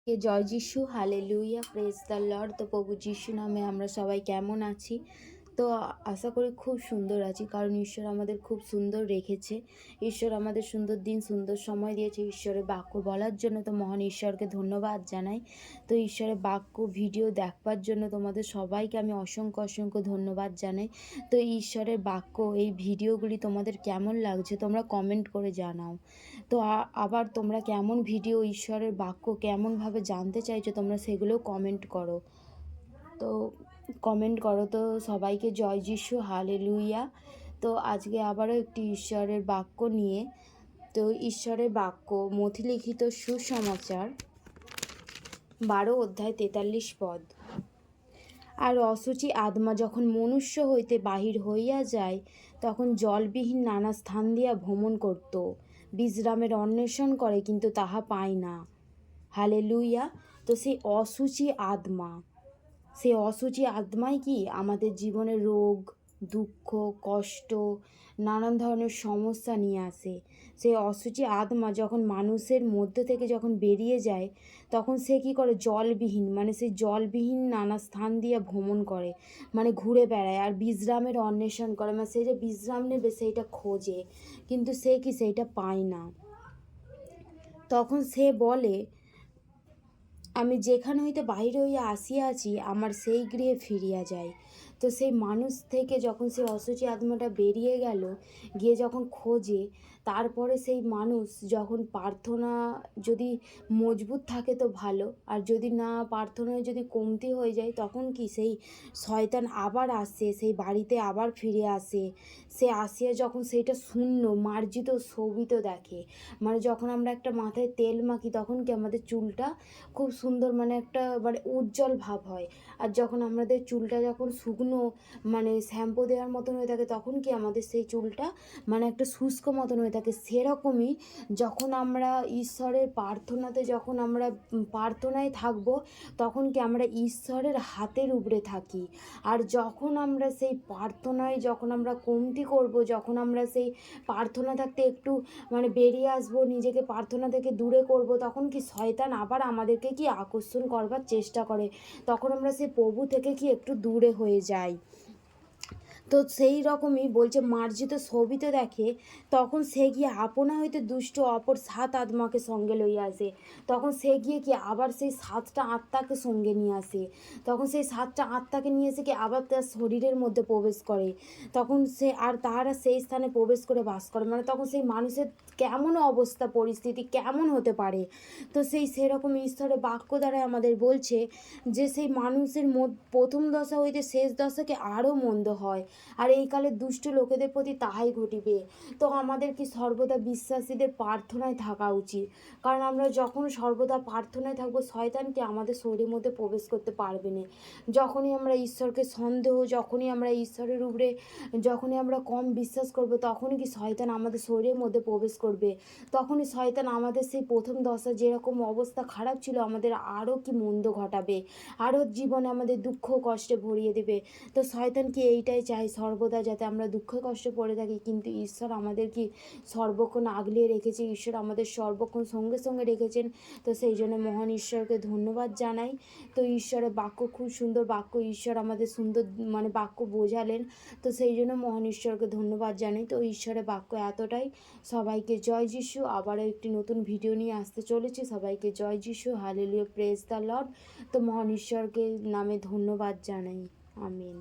কে জয় যিশু, hallelujah, praise the Lord. তো প্রভু যিশু নামে আমরা সবাই কেমন আছি? তো আশা করি খুব সুন্দর আছি, কারণ ঈশ্বর আমাদের খুব সুন্দর রেখেছে। ঈশ্বর আমাদের সুন্দর দিন, সুন্দর সময় দিয়েছে ঈশ্বরের বাক্য বলার জন্য। তো মহান ঈশ্বরকে ধন্যবাদ জানাই। তো ঈশ্বরের বাক্য ভিডিও দেখবার জন্য তোমাদের সবাইকে আমি অসংখ্য অসংখ্য ধন্যবাদ জানাই। তো ঈশ্বরের বাক্য এই ভিডিওগুলি তোমাদের কেমন লাগছে তোমরা কমেন্ট করে জানাও। তো আবার তোমরা কেমন ভিডিও, ঈশ্বরের বাক্য কেমনভাবে জানতে চাইছো তোমরা সেগুলোও কমেন্ট করো। তো কমেন্ট করো। তো সবাইকে জয় যিশু, হালেলুয়া। তো আজকে আবারও একটি ঈশ্বরের বাক্য নিয়ে, তো ঈশ্বরের বাক্য মথিলিখিত সুসমাচার 12 অধ্যায় 43 পদ। আর অসুচি আত্মা যখন মনুষ্য হইতে বাহির হইয়া যায়, তখন জলবিহীন নানা স্থান দিয়া ভ্রমণ করত, বিশ্রামের অন্বেষণ করে, কিন্তু তাহা পায় না। হালেলুয়া। তো সেই অসুচি আত্মাই কি আমাদের জীবনে রোগ, দুঃখ, কষ্ট, নানান ধরনের সমস্যা নিয়ে আসে। সেই অসুচি আত্মা যখন মানুষের মধ্যে থেকে যখন বেরিয়ে যায়, তখন সে কী করে? জলবিহীন, মানে সেই জলবিহীন নানা স্থান দিয়ে ভ্রমণ করে, মানে ঘুরে বেড়ায় আর বিশ্রামের অন্বেষণ করে, মানে সে যে বিশ্রাম নেবে সেইটা খোঁজে, কিন্তু সে কি সেইটা পায় না। তখন সে বলে, আমি যেখানে হইতে বাহির হইয়া আসিয়াছি আমার সেই গৃহে ফিরিয়া যাই। তো সেই মানুষ থেকে যখন সেই অসুচি আত্মাটা বেরিয়ে গেল, গিয়ে যখন খোঁজে, তারপরে সেই মানুষ যখন প্রার্থনা যদি মজবুত থাকে তো ভালো, আর যদি না, প্রার্থনায় যদি কমতি হয়ে যায়, তখন কি সেই শয়তান আবার আসে, সেই বাড়িতে আবার ফিরে আসে। সে আসিয়া যখন সেইটা শূন্য, মার্জিত, শোভিত দেখে, মানে যখন আমরা একটা মাথায় তেল মাখি তখন কি আমাদের চুলটা খুব সুন্দর, মানে একটা মানে উজ্জ্বল ভাব হয়। আর যখন আমাদের চুলটা যখন শুকনো, মানে শ্যাম্পু দেওয়ার মতন হয়ে থাকে, তখন কি আমাদের সেই চুলটা মানে একটা শুষ্ক মতন হয়ে থাকে। সেরকমই যখন আমরা ঈশ্বরের প্রার্থনাতে, যখন আমরা প্রার্থনায় থাকব, তখন কি আমরা ঈশ্বরের হাতের উপরে থাকি। আর যখন আমরা সেই প্রার্থনায় যখন আমরা কমতি করব, যখন আমরা সেই প্রার্থনা থাকতে একটু মানে বেরিয়ে আসবো, নিজেকে প্রার্থনা থেকে দূরে করব, তখন কি শয়তান আবার আমাদেরকে কি আকর্ষণ করবার চেষ্টা করে, তখন আমরা সেই প্রভু থেকে কি একটু দূরে হয়ে যাই। তো সেই রকমই বলছে, মার্জিত শোভিত দেখে, তখন সে গিয়ে আপনা হইতে দুষ্ট অপর 7 আত্মাকে সঙ্গে লইয়া আসে। তখন সে গিয়ে কি আবার সেই 7টা আত্মাকে সঙ্গে নিয়ে আসে। তখন সেই 7টা আত্মাকে নিয়ে এসে কি আবার তার শরীরের মধ্যে প্রবেশ করে। তখন সে আর তাহারা সেই স্থানে প্রবেশ করে বাস করে, মানে তখন সেই মানুষের কেমন অবস্থা, পরিস্থিতি কেমন হতে পারে। তো সেরকম ঈশ্বরের বাক্য দ্বারাই আমাদের বলছে যে সেই মানুষের প্রথম দশা হইতে শেষ দশাকে আরও মন্দ হয়, আর এই কালে দুষ্ট লোকেদের প্রতি তাহাই ঘটিবে। তো আমাদের কি সর্বদা বিশ্বাসীদের প্রার্থনায় থাকা উচিত, কারণ আমরা যখন সর্বদা প্রার্থনায় থাকবো, শয়তানকে আমাদের শরীরের মধ্যে প্রবেশ করতে পারবে না। যখনই আমরা ঈশ্বরকে সন্দেহ, যখনই আমরা ঈশ্বরের উপরে যখনই আমরা কম বিশ্বাস করব, তখনই কি শয়তান আমাদের শরীরের মধ্যে প্রবেশ করবে। তখনই শয়তান আমাদের সেই প্রথম দশা যেরকম অবস্থা খারাপ ছিল, আমাদের আরও কি মন্দ ঘটাবে, আরও জীবনে আমাদের দুঃখ কষ্টে ভরিয়ে দেবে। তো শয়তান কি এইটাই চাই, সর্বদা যাতে আমরা দুঃখ কষ্টে পড়ে থাকি, কিন্তু ঈশ্বর আমাদের কি সর্বক্ষণ আগলিয়ে রেখেছে, ঈশ্বর আমাদের সর্বক্ষণ সঙ্গে সঙ্গে রেখেছেন। তো সেই জন্য মহান ঈশ্বরকে ধন্যবাদ জানাই। তো ঈশ্বরের বাক্য খুব সুন্দর বাক্য, ঈশ্বর আমাদের সুন্দর মানে বাক্য বোঝালেন। তো সেই জন্য মহান ঈশ্বরকে ধন্যবাদ জানাই। তো ঈশ্বরের বাক্য এতটাই। সবাইকে জয় যিশু। আবারও একটি নতুন ভিডিও নিয়ে আসতে চলেছি। সবাইকে জয় যিশু, হালেলুয়া, প্রেজ দ্য লর্ড। তো মহান ঈশ্বরকে নামে ধন্যবাদ জানাই। আমিন।